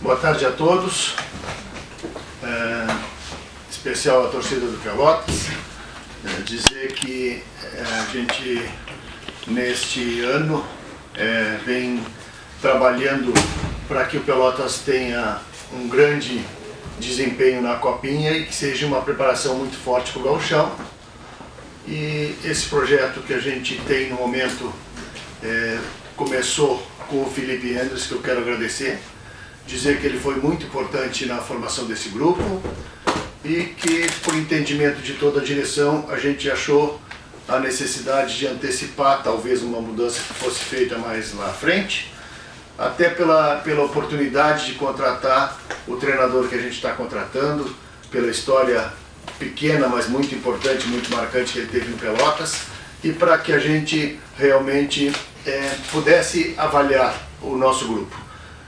Boa tarde a todos, especial a torcida do Pelotas. Dizer que a gente, neste ano, vem trabalhando para que o Pelotas tenha um grande desempenho na Copinha e que seja uma preparação muito forte para o Gauchão. E esse projeto que a gente tem no momento começou com o Felipe Endres, que eu quero agradecer, dizer que ele foi muito importante na formação desse grupo e que, por entendimento de toda a direção, a gente achou a necessidade de antecipar talvez uma mudança que fosse feita mais lá à frente, até pela oportunidade de contratar o treinador que a gente está contratando, pela história pequena, mas muito importante, muito marcante que ele teve no Pelotas, e para que a gente realmente pudesse avaliar o nosso grupo.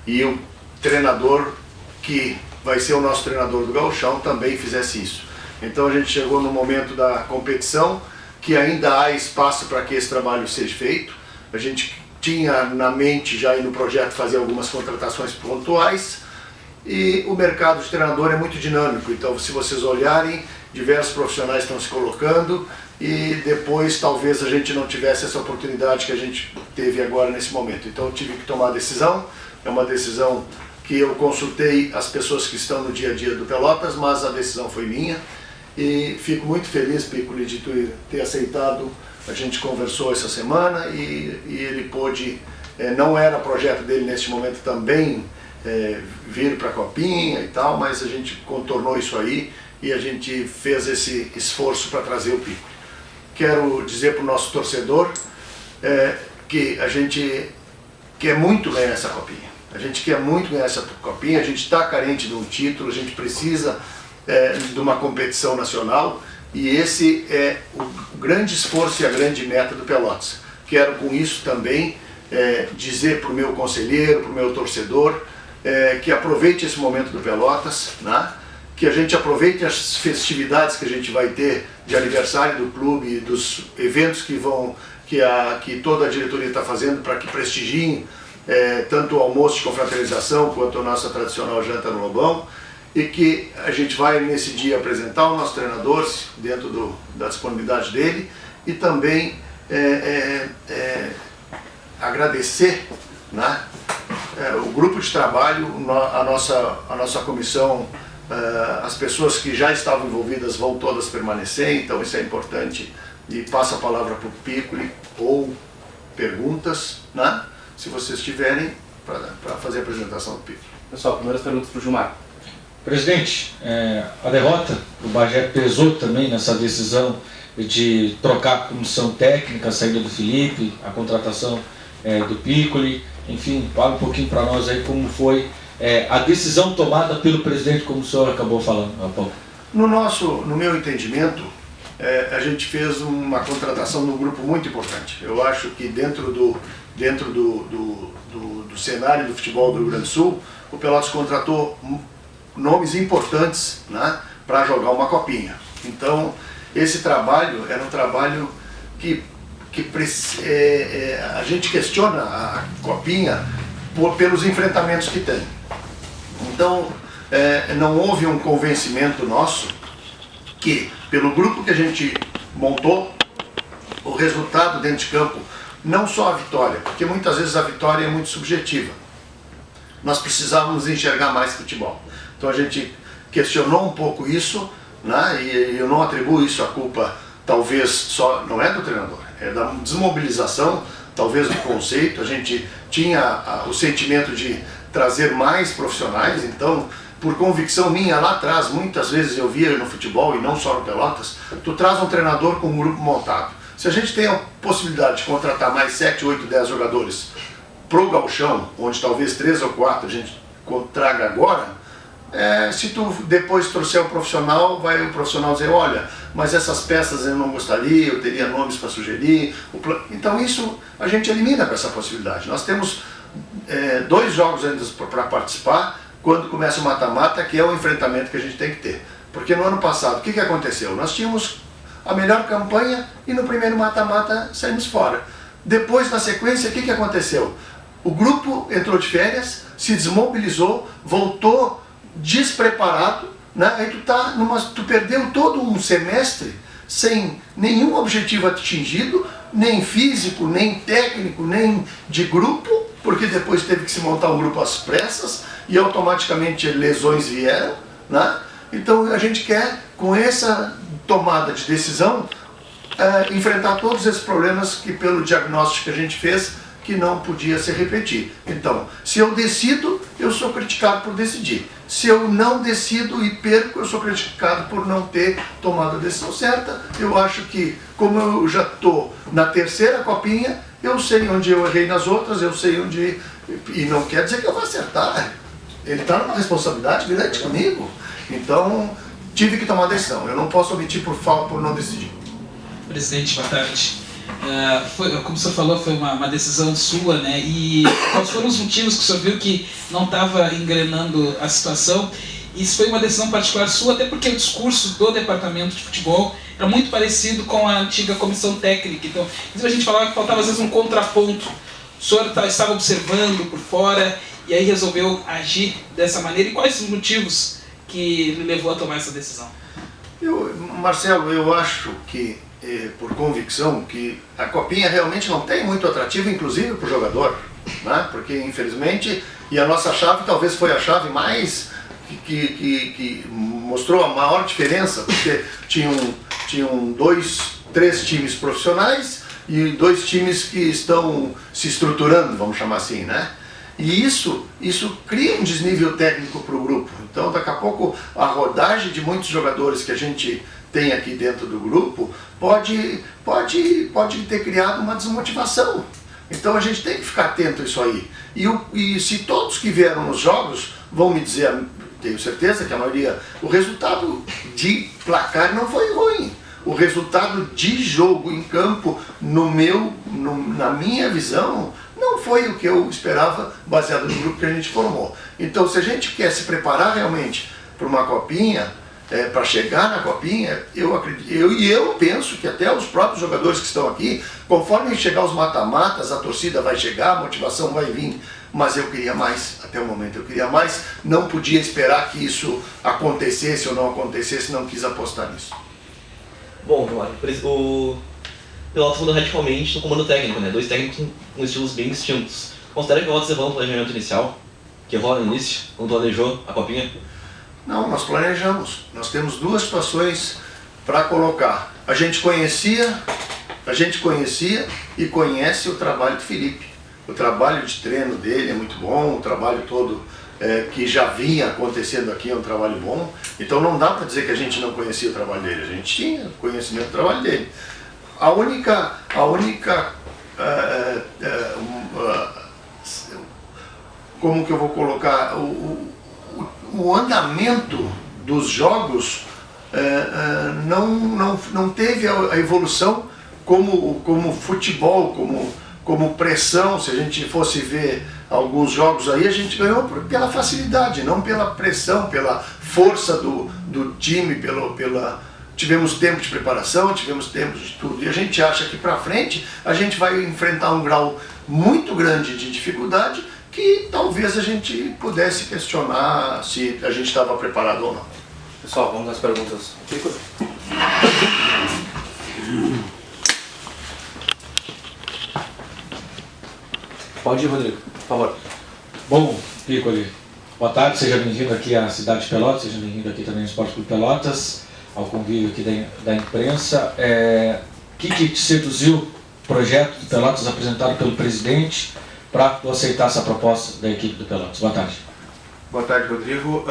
E o treinador que vai ser o nosso treinador do Gauchão também fizesse isso. Então a gente chegou no momento da competição, que ainda há espaço para que esse trabalho seja feito. A gente tinha na mente já aí no projeto fazer algumas contratações pontuais, e o mercado de treinador é muito dinâmico, então se vocês olharem, diversos profissionais estão se colocando e depois talvez a gente não tivesse essa oportunidade que a gente teve agora nesse momento. Então eu tive que tomar a decisão, é uma decisão que eu consultei as pessoas que estão no dia a dia do Pelotas, mas a decisão foi minha e fico muito feliz, Piccoli, de ter aceitado. A gente conversou essa semana e ele pôde, não era projeto dele neste momento também vir para a Copinha e tal, mas a gente contornou isso aí e a gente fez esse esforço para trazer o Piccoli. Quero dizer para o nosso torcedor que a gente quer muito ganhar essa Copinha. A gente quer muito ganhar essa Copinha, a gente está carente de um título, a gente precisa de uma competição nacional e esse é o grande esforço e a grande meta do Pelotas. Quero com isso também dizer para o meu conselheiro, para o meu torcedor, que aproveite esse momento do Pelotas, né? Que a gente aproveite as festividades que a gente vai ter de aniversário do clube, dos eventos que toda a diretoria está fazendo para que prestigiem tanto o almoço de confraternização quanto a nossa tradicional janta no Lobão, e que a gente vai nesse dia apresentar o nosso treinador dentro da disponibilidade dele e também agradecer, né, o grupo de trabalho, a nossa comissão, as pessoas que já estavam envolvidas vão todas permanecer, então isso é importante. E passo a palavra para o Piccoli ou perguntas, né, se vocês tiverem, para fazer a apresentação do Piccoli. Pessoal, primeiras perguntas para o Gilmar. Presidente, a derrota do Bagé pesou também nessa decisão de trocar a comissão técnica, a saída do Felipe, a contratação do Piccoli, enfim, fala um pouquinho para nós aí como foi a decisão tomada pelo presidente, como o senhor acabou falando há pouco. No meu entendimento, a gente fez uma contratação num grupo muito importante. Eu acho que dentro do cenário do futebol do Rio Grande do Sul, o Pelotas contratou nomes importantes, né, para jogar uma Copinha. Então, esse trabalho era um trabalho que a gente questiona a Copinha pelos enfrentamentos que tem. Então, não houve um convencimento nosso que, pelo grupo que a gente montou, o resultado dentro de campo, não só a vitória, porque muitas vezes a vitória é muito subjetiva. Nós precisávamos enxergar mais futebol. Então a gente questionou um pouco isso, né, e eu não atribuo isso à culpa, talvez só, não é do treinador, é da desmobilização, talvez do conceito. A gente tinha o sentimento de trazer mais profissionais, então, por convicção minha lá atrás, muitas vezes eu via no futebol, e não só no Pelotas, tu traz um treinador com um grupo montado. Se a gente tem a possibilidade de contratar mais 7, 8, 10 jogadores pro Gauchão, onde talvez 3 ou 4 a gente traga agora, se tu depois trouxer o profissional, vai o profissional dizer, olha, mas essas peças eu não gostaria, eu teria nomes para sugerir. Então isso a gente elimina com essa possibilidade. Nós temos 2 jogos ainda para participar, quando começa o mata-mata, que é o enfrentamento que a gente tem que ter. Porque no ano passado, o que aconteceu? Nós tínhamos a melhor campanha e no primeiro mata-mata saímos fora. Depois, na sequência, o que aconteceu? O grupo entrou de férias, se desmobilizou, voltou despreparado, né? Aí tu perdeu todo um semestre sem nenhum objetivo atingido, nem físico, nem técnico, nem de grupo, porque depois teve que se montar um grupo às pressas e automaticamente lesões vieram, né? Então a gente quer, com essa tomada de decisão, enfrentar todos esses problemas que pelo diagnóstico que a gente fez, que não podia se repetir. Então, se eu decido, eu sou criticado por decidir. Se eu não decido e perco, eu sou criticado por não ter tomado a decisão certa. Eu acho que, como eu já estou na terceira copinha, eu sei onde eu errei nas outras, eu sei onde... E não quer dizer que eu vou acertar. Ele está numa responsabilidade grande comigo. Então, tive que tomar a decisão. Eu não posso omitir por não decidir. Presidente, boa tarde. Como o senhor falou, foi uma decisão sua, né? E quais foram os motivos que o senhor viu que não estava engrenando a situação? Isso foi uma decisão particular sua, até porque o discurso do departamento de futebol era muito parecido com a antiga comissão técnica. Então, a gente falava que faltava às vezes um contraponto. O senhor estava observando por fora e aí resolveu agir dessa maneira. E quais os motivos que lhe levou a tomar essa decisão? Marcelo, eu acho que, por convicção, que a copinha realmente não tem muito atrativo, inclusive para o jogador, né? Porque infelizmente, e a nossa chave talvez foi a chave mais que mostrou a maior diferença, porque tinham três times profissionais e 2 times que estão se estruturando, vamos chamar assim, né? E isso cria um desnível técnico para o grupo. Então, daqui a pouco, a rodagem de muitos jogadores que a gente tem aqui dentro do grupo pode ter criado uma desmotivação. Então, a gente tem que ficar atento a isso aí. E se todos que vieram nos jogos vão me dizer, tenho certeza que a maioria, o resultado de placar não foi ruim. O resultado de jogo em campo, na minha visão, não foi o que eu esperava, baseado no grupo que a gente formou. Então, se a gente quer se preparar realmente para uma copinha, para chegar na copinha, eu penso que até os próprios jogadores que estão aqui, conforme chegar os mata-matas, a torcida vai chegar, a motivação vai vir. Mas eu queria mais, até o momento eu queria mais, não podia esperar que isso acontecesse ou não acontecesse, não quis apostar nisso. Bom, o Pelotas mudou radicalmente no comando técnico, né? 2 técnicos com estilos bem distintos. Considera que o Pelotas errou no planejamento inicial, que errou no início, quando planejou a copinha? Não, nós planejamos. Nós temos 2 situações para colocar. A gente conhecia e conhece o trabalho do Felipe. O trabalho de treino dele é muito bom, o trabalho todo que já vinha acontecendo aqui é um trabalho bom. Então não dá para dizer que a gente não conhecia o trabalho dele, a gente tinha conhecimento do trabalho dele. A única como que eu vou colocar, o andamento dos jogos não teve a evolução como futebol, como pressão. Se a gente fosse ver alguns jogos aí, a gente ganhou pela facilidade, não pela pressão, pela força do time, tivemos tempo de preparação, tivemos tempo de tudo. E a gente acha que para frente a gente vai enfrentar um grau muito grande de dificuldade que talvez a gente pudesse questionar se a gente estava preparado ou não. Pessoal, vamos às perguntas. Pode ir, Rodrigo, por favor. Bom, Piccoli, boa tarde, seja bem-vindo aqui à cidade de Pelotas, seja bem-vindo aqui também ao Esporte Clube Pelotas, ao convívio aqui da imprensa. O que te seduziu o projeto de Pelotas apresentado pelo presidente para tu aceitar essa proposta da equipe do Pelotas? Boa tarde. Boa tarde, Rodrigo.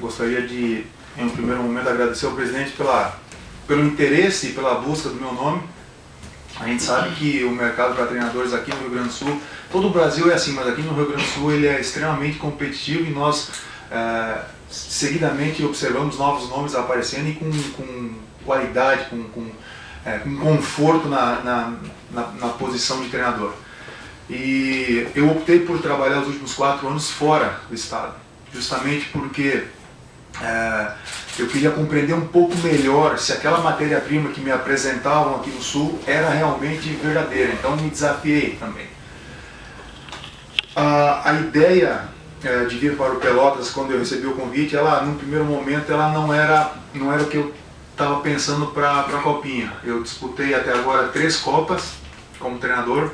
Gostaria de, em um primeiro momento, agradecer ao presidente pelo interesse e pela busca do meu nome. A gente sabe que o mercado para treinadores aqui no Rio Grande do Sul, todo o Brasil é assim, mas aqui no Rio Grande do Sul ele é extremamente competitivo e nós seguidamente observamos novos nomes aparecendo e com qualidade, com conforto na posição de treinador. E eu optei por trabalhar os últimos 4 anos fora do estado, justamente porque eu queria compreender um pouco melhor se aquela matéria-prima que me apresentavam aqui no Sul era realmente verdadeira, então me desafiei também. A ideia de vir para o Pelotas, quando eu recebi o convite, ela, num primeiro momento, ela não era o que eu estava pensando para a Copinha. Eu disputei até agora 3 Copas como treinador.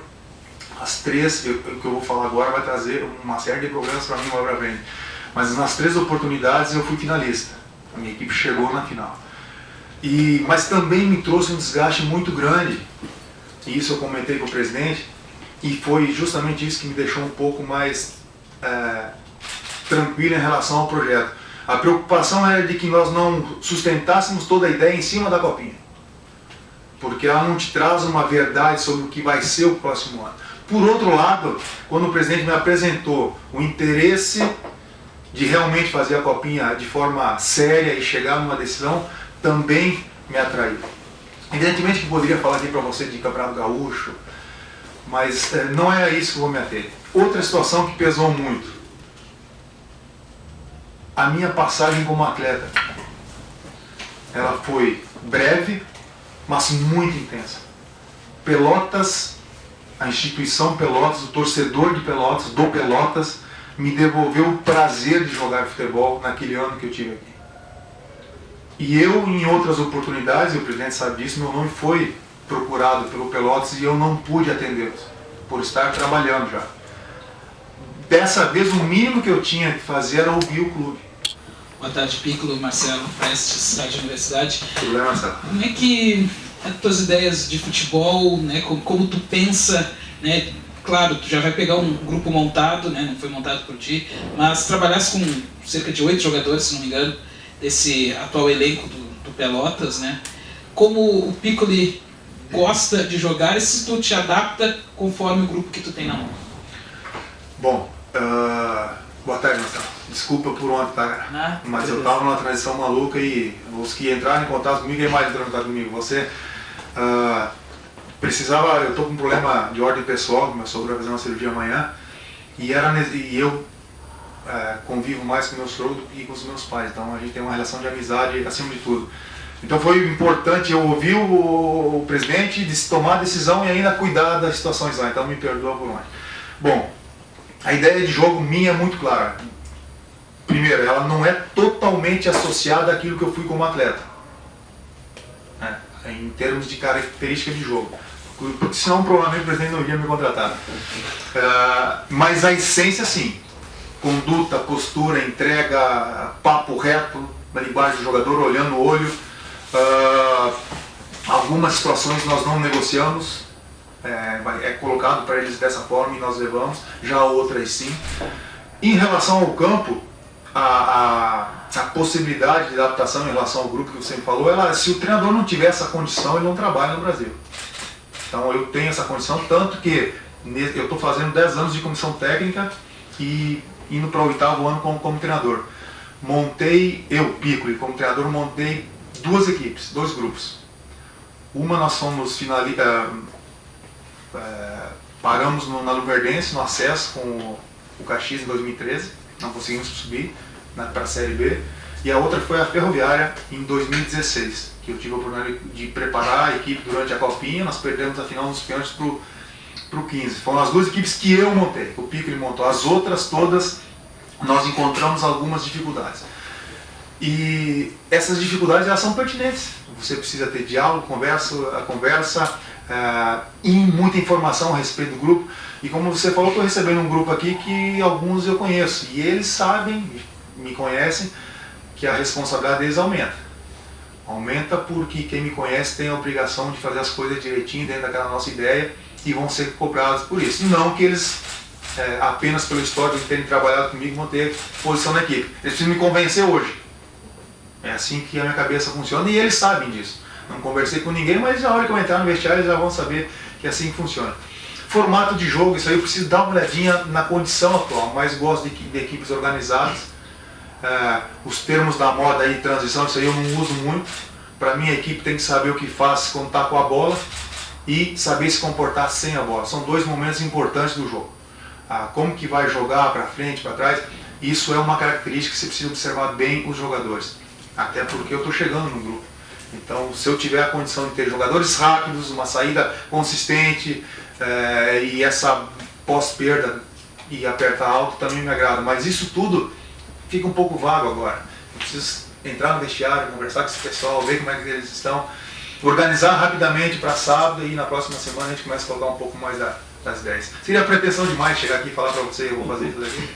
As 3, o que eu vou falar agora vai trazer uma série de problemas para mim lá para frente. Mas nas 3 oportunidades eu fui finalista. A minha equipe chegou na final. Mas também me trouxe um desgaste muito grande. E isso eu comentei com o presidente. E foi justamente isso que me deixou um pouco mais tranquilo em relação ao projeto. A preocupação era de que nós não sustentássemos toda a ideia em cima da Copinha. Porque ela não te traz uma verdade sobre o que vai ser o próximo ano. Por outro lado, quando o presidente me apresentou o interesse de realmente fazer a Copinha de forma séria e chegar numa decisão, também me atraiu. Evidentemente que eu poderia falar aqui para você de Campeonato Gaúcho, mas não é isso que eu vou me ater. Outra situação que pesou muito, a minha passagem como atleta. Ela foi breve, mas muito intensa. Pelotas, a instituição Pelotas, o torcedor de Pelotas, do Pelotas, me devolveu o prazer de jogar futebol naquele ano que eu tive aqui. E eu, em outras oportunidades, e o presidente sabe disso, meu nome foi procurado pelo Pelotas e eu não pude atendê-los, por estar trabalhando já. Dessa vez, o mínimo que eu tinha que fazer era ouvir o clube. Boa tarde, Piccolo, Marcelo Prestes, Rádio Universidade. Tudo bem, Marcelo? Como é que as tuas ideias de futebol, né, como tu pensa, né, claro, tu já vai pegar um grupo montado, né, não foi montado por ti, mas trabalhasse com cerca de 8 jogadores, se não me engano, desse atual elenco do Pelotas, né, como o Piccoli gosta de jogar e se tu te adapta conforme o grupo que tu tem na mão. Bom, boa tarde, Marcelo. Desculpa por ontem, tá? Mas eu estava numa transição maluca e os que entraram em contato comigo, e mais entraram em contato comigo. Você precisava, eu estou com um problema de ordem pessoal, meu sogro vai fazer uma cirurgia amanhã, e eu convivo mais com meu sogro do que com os meus pais, então a gente tem uma relação de amizade acima de tudo. Então foi importante eu ouvir o presidente, tomar a decisão e ainda cuidar das situações lá, então me perdoa por ontem. Bom, a ideia de jogo minha é muito clara. Primeiro, ela não é totalmente associada àquilo que eu fui como atleta, em termos de característica de jogo, porque senão provavelmente o presidente não iria me contratar. Mas a essência sim, conduta, postura, entrega, papo reto, na linguagem do jogador, olhando no olho. Algumas situações nós não negociamos, é colocado para eles dessa forma e nós levamos, já outras sim. Em relação ao campo, a possibilidade de adaptação em relação ao grupo que você me falou, se o treinador não tiver essa condição, ele não trabalha no Brasil. Então eu tenho essa condição, tanto que eu estou fazendo 10 anos de comissão técnica e indo para o 8º ano como treinador. Piccoli, como treinador, montei 2 equipes, 2 grupos. Uma nós fomos paramos na Luverdense, no acesso com o Caxias em 2013, não conseguimos subir para a Série B, e a outra foi a Ferroviária em 2016, que eu tive a oportunidade de preparar a equipe durante a Copinha. Nós perdemos a final dos pênaltis para o 15. Foram as 2 equipes que eu montei, o Piccoli montou. As outras todas nós encontramos algumas dificuldades. E essas dificuldades elas são pertinentes. Você precisa ter diálogo, conversa e muita informação a respeito do grupo. E como você falou, estou recebendo um grupo aqui que alguns eu conheço. E eles sabem, me conhecem, que a responsabilidade deles aumenta. Aumenta porque quem me conhece tem a obrigação de fazer as coisas direitinho dentro daquela nossa ideia e vão ser cobrados por isso. Não que eles, apenas pelo histórico de terem trabalhado comigo, vão ter posição na equipe. Eles precisam me convencer hoje. É assim que a minha cabeça funciona e eles sabem disso. Não conversei com ninguém, mas na hora que eu entrar no vestiário eles já vão saber que é assim que funciona. Formato de jogo, isso aí eu preciso dar uma olhadinha na condição atual, mas gosto de equipes organizadas. Os termos da moda aí, transição, isso aí eu não uso muito. Para mim a equipe tem que saber o que faz quando está com a bola e saber se comportar sem a bola. São 2 momentos importantes do jogo. Como que vai jogar para frente, para trás, isso é uma característica que você precisa observar bem os jogadores. Até porque eu estou chegando no grupo. Então, se eu tiver a condição de ter jogadores rápidos, uma saída consistente e essa pós-perda e apertar alto também me agrada, mas isso tudo fica um pouco vago agora. Eu preciso entrar no vestiário, conversar com esse pessoal, ver como é que eles estão, organizar rapidamente para sábado e na próxima semana a gente começa a colocar um pouco mais das ideias. Seria pretensão demais chegar aqui e falar para você, eu vou fazer isso daqui,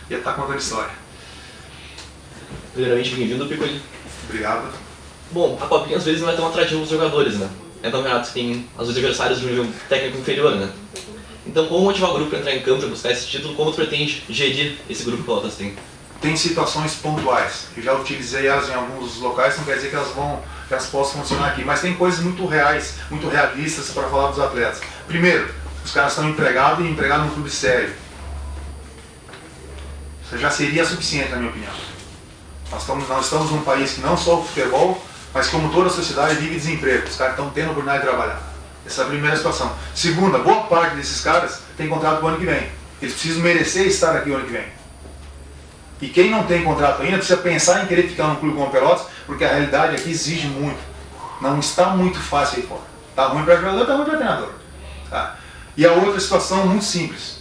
ia estar contando história. Primeiramente, bem-vindo, Piccoli. Obrigado. Bom, a Copinha às vezes não é tão atrativa para os jogadores, né? É um campeonato que tem, às vezes, adversários de um nível técnico inferior, né? Então, como motivar o grupo para entrar em campo e buscar esse título? Como tu pretende gerir esse grupo que o Pelotas tem? Tem situações pontuais. Eu já utilizei elas em alguns locais, não quer dizer que elas possam funcionar aqui. Mas tem coisas muito reais, muito realistas para falar dos atletas. Primeiro, os caras estão empregados e empregados num clube sério. Isso já seria suficiente, na minha opinião. Nós estamos num país que não só o futebol, mas como toda a sociedade vive desemprego. Os caras estão tendo a oportunidade de trabalhar. Essa é a primeira situação. Segunda, boa parte desses caras tem contrato para o ano que vem. Eles precisam merecer estar aqui o ano que vem. E quem não tem contrato ainda precisa pensar em querer ficar num clube como o Pelotas, porque a realidade aqui exige muito. Não está muito fácil aí fora. Está ruim para jogador, está ruim para treinador. Tá? E a outra situação muito simples.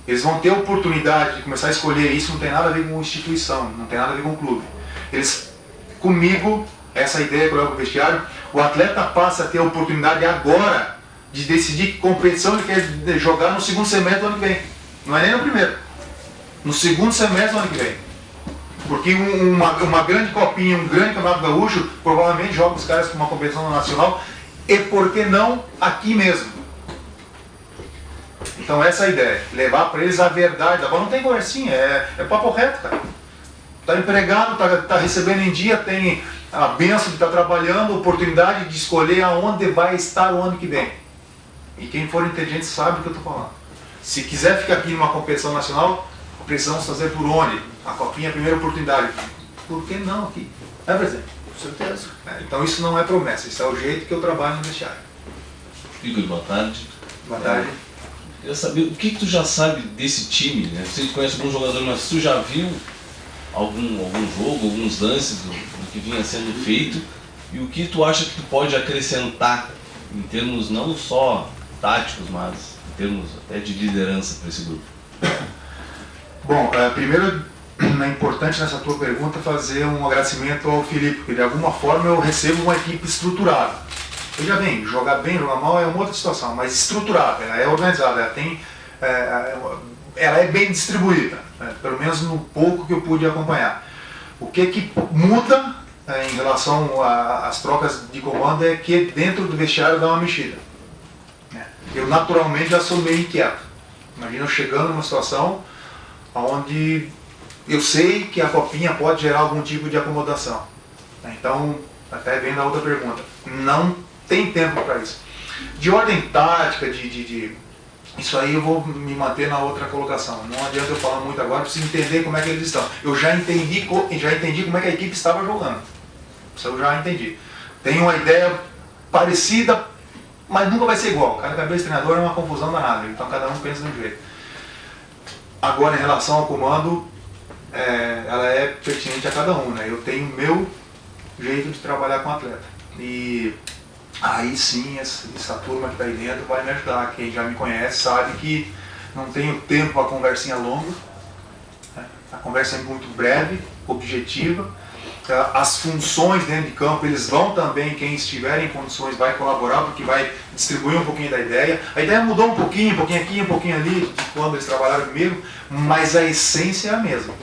Eles vão ter a oportunidade de começar a escolher, isso não tem nada a ver com instituição, não tem nada a ver com clube. Eles, comigo, essa ideia que eu levo para o vestiário, o atleta passa a ter a oportunidade agora de decidir que competição ele quer jogar no segundo semestre do ano que vem. Não é nem no primeiro. No segundo semestre do ano que vem. Porque uma grande copinha, um grande campeonato gaúcho, provavelmente joga os caras com uma competição nacional, e por que não aqui mesmo? Então essa é a ideia, levar para eles a verdade. Agora não tem conversinha, é papo reto, cara. Está empregado, está recebendo em dia, tem a benção de estar trabalhando, oportunidade de escolher aonde vai estar o ano que vem. E quem for inteligente sabe o que eu estou falando. Se quiser ficar aqui numa competição nacional, precisamos fazer por onde? A Copinha é a primeira oportunidade. Por que não aqui? É, presidente? Com certeza. Então isso não é promessa, isso é o jeito que eu trabalho no vestiário. Igor, boa tarde. Boa tarde. Eu queria saber o que tu já sabe desse time, né? Você conhece algum jogador, mas tu já viu algum jogo, alguns lances do que vinha sendo feito, e o que tu acha que tu pode acrescentar em termos não só táticos, mas em termos até de liderança para esse grupo? Bom, primeiro é importante nessa tua pergunta fazer um agradecimento ao Felipe, porque de alguma forma eu recebo uma equipe estruturada. Veja bem, jogar bem, jogar mal é uma outra situação, mas estruturada, ela é organizada, ela é bem distribuída, né? Pelo menos no pouco que eu pude acompanhar. O que muda em relação às trocas de comando é que dentro do vestiário dá uma mexida. Né? Eu naturalmente já sou meio inquieto. Imagina eu chegando numa situação onde eu sei que a Copinha pode gerar algum tipo de acomodação. Então, até vem da outra pergunta, não tem tempo para isso. De ordem tática, isso aí eu vou me manter na outra colocação. Não adianta eu falar muito agora, preciso entender como é que eles estão. Eu já entendi como é que a equipe estava jogando. Isso eu já entendi. Tenho uma ideia parecida, mas nunca vai ser igual. Cada cabeça de treinador é uma confusão danada, então cada um pensa de um jeito. Agora, em relação ao comando, ela é pertinente a cada um, né? Eu tenho o meu jeito de trabalhar com o atleta. E aí sim, essa turma que está aí dentro vai me ajudar. Quem já me conhece sabe que não tenho tempo para conversinha longa. A conversa é muito breve, objetiva. As funções dentro de campo, eles vão também, quem estiver em condições vai colaborar, porque vai distribuir um pouquinho da ideia. A ideia mudou um pouquinho aqui, um pouquinho ali, de quando eles trabalharam comigo, mas a essência é a mesma.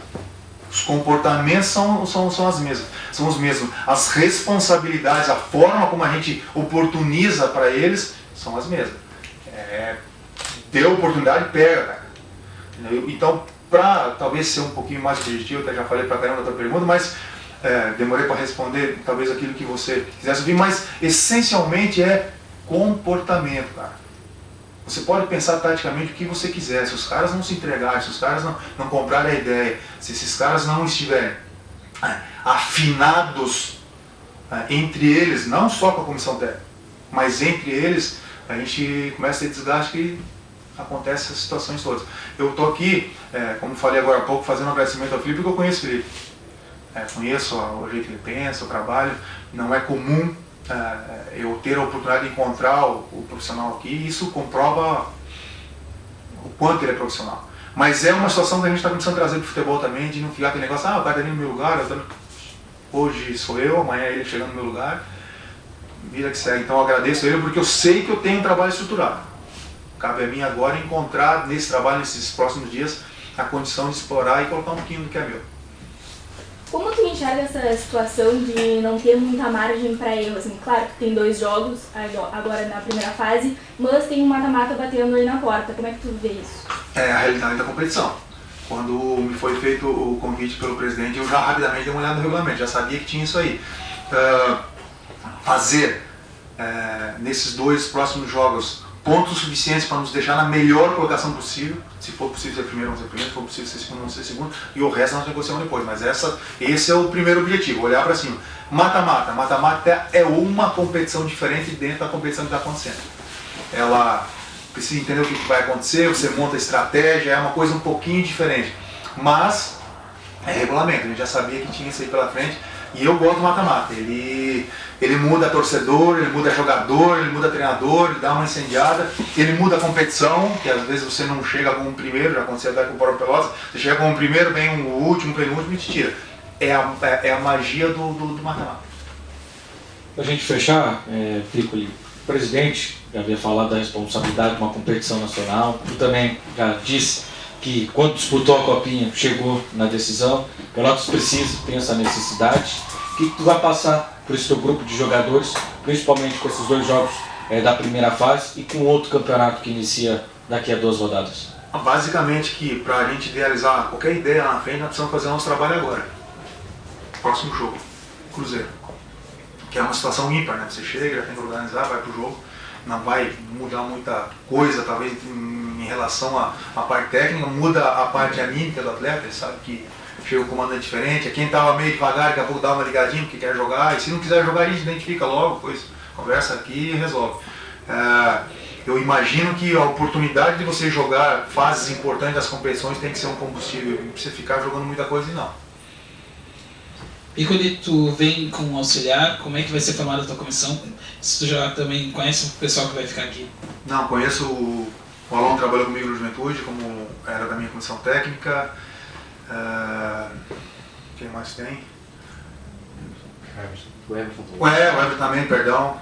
Os comportamentos são os mesmos. As responsabilidades, a forma como a gente oportuniza para eles são as mesmas. Deu oportunidade, pega, cara. Então, para talvez ser um pouquinho mais objetivo, até já falei pra caramba da tua pergunta, mas demorei para responder talvez aquilo que você quisesse ouvir, mas essencialmente é comportamento, cara. Você pode pensar taticamente o que você quiser, se os caras não se entregarem, se os caras não comprarem a ideia, se esses caras não estiverem afinados entre eles, não só com a comissão técnica, mas entre eles, a gente começa a ter desgaste que acontece essas situações todas. Eu estou aqui, como falei agora há pouco, fazendo um agradecimento ao Felipe, porque eu conheço o Felipe. Conheço o jeito que ele pensa, o trabalho. Não é comum eu ter a oportunidade de encontrar o profissional aqui, e isso comprova o quanto ele é profissional. Mas é uma situação que a gente está começando a trazer para o futebol também, de não ficar aquele negócio, o cara está ali no meu lugar, hoje sou eu, amanhã é ele chegando no meu lugar, vira que segue. Então eu agradeço a ele porque eu sei que eu tenho um trabalho estruturado. Cabe a mim agora encontrar nesse trabalho, nesses próximos dias, a condição de explorar e colocar um pouquinho do que é meu. Como tu enxerga essa situação de não ter muita margem para erro? Assim, claro que tem 2 jogos agora na primeira fase, mas tem um mata-mata batendo aí na porta. Como é que tu vê isso? É a realidade da competição. Quando me foi feito o convite pelo presidente, eu já rapidamente dei uma olhada no regulamento, já sabia que tinha isso aí. Fazer nesses 2 próximos jogos pontos suficientes para nos deixar na melhor colocação possível. Se for possível ser primeiro, vamos ser primeiro. Se for possível ser segundo, vamos ser segundo. E o resto nós negociamos depois. Mas esse é o primeiro objetivo, olhar para cima. Mata-mata. Mata-mata é uma competição diferente dentro da competição que está acontecendo. Ela precisa entender o que vai acontecer, você monta a estratégia, é uma coisa um pouquinho diferente. Mas é regulamento, a gente já sabia que tinha isso aí pela frente. E eu gosto do mata-mata. Ele muda torcedor, ele muda jogador, ele muda treinador, ele dá uma incendiada, ele muda a competição, que às vezes você não chega com o primeiro, já aconteceu até com o Próprio Pelotas, você chega com o primeiro, vem o último, o penúltimo e te tira. É a magia do mata-mata. Para a gente fechar, Piccoli, o presidente já havia falado da responsabilidade de uma competição nacional, tu também já disse que quando disputou a Copinha chegou na decisão, Pelotas precisa, tem essa necessidade. O que tu vai passar por esse teu grupo de jogadores, principalmente com esses 2 jogos da primeira fase e com outro campeonato que inicia daqui a 2 rodadas? Basicamente que para a gente idealizar qualquer ideia lá na frente, nós precisamos fazer o nosso trabalho agora. Próximo jogo, Cruzeiro. Que é uma situação ímpar, né? Você chega, já tem que organizar, vai pro jogo. Não vai mudar muita coisa, talvez em relação à parte técnica, muda a parte anímica do atleta, ele sabe que chega um comandante diferente, quem estava meio devagar, daqui a pouco dá uma ligadinha porque quer jogar, e se não quiser jogar a gente identifica logo, depois conversa aqui e resolve. Eu imagino que a oportunidade de você jogar fases importantes das competições tem que ser um combustível, não precisa ficar jogando muita coisa não. Piccoli, tu vem com um auxiliar, como é que vai ser formada a tua comissão? Se tu já também conhece o pessoal que vai ficar aqui? Não, conheço o Alon, trabalhou comigo no Juventude, como era da minha comissão técnica. Quem mais tem? O Everton também, perdão.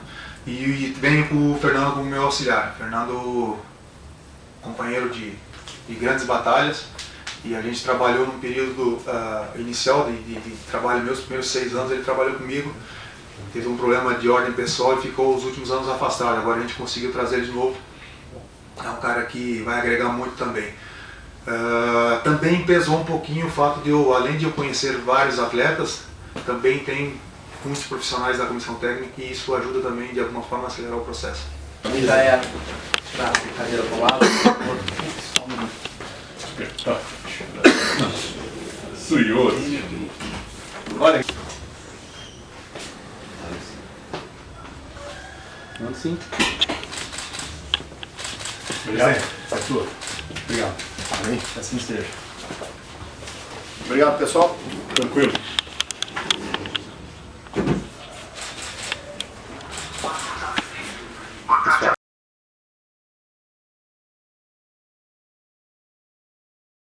E venho com o Fernando como meu auxiliar. Fernando, companheiro de grandes batalhas. E a gente trabalhou num período inicial de trabalho, meus primeiros 6 anos ele trabalhou comigo. Teve um problema de ordem pessoal e ficou os últimos anos afastado. Agora a gente conseguiu trazer ele de novo. É um cara que vai agregar muito também. Também pesou um pouquinho o fato de eu, além de eu conhecer vários atletas, também tem muitos profissionais da comissão técnica e isso ajuda também de alguma forma a acelerar o processo. Cadeira pro lado. Suioso. Olha. Mano, sim. Obrigado. Arthur. Obrigado. Amém. Assim esteja. Obrigado, pessoal. Tranquilo.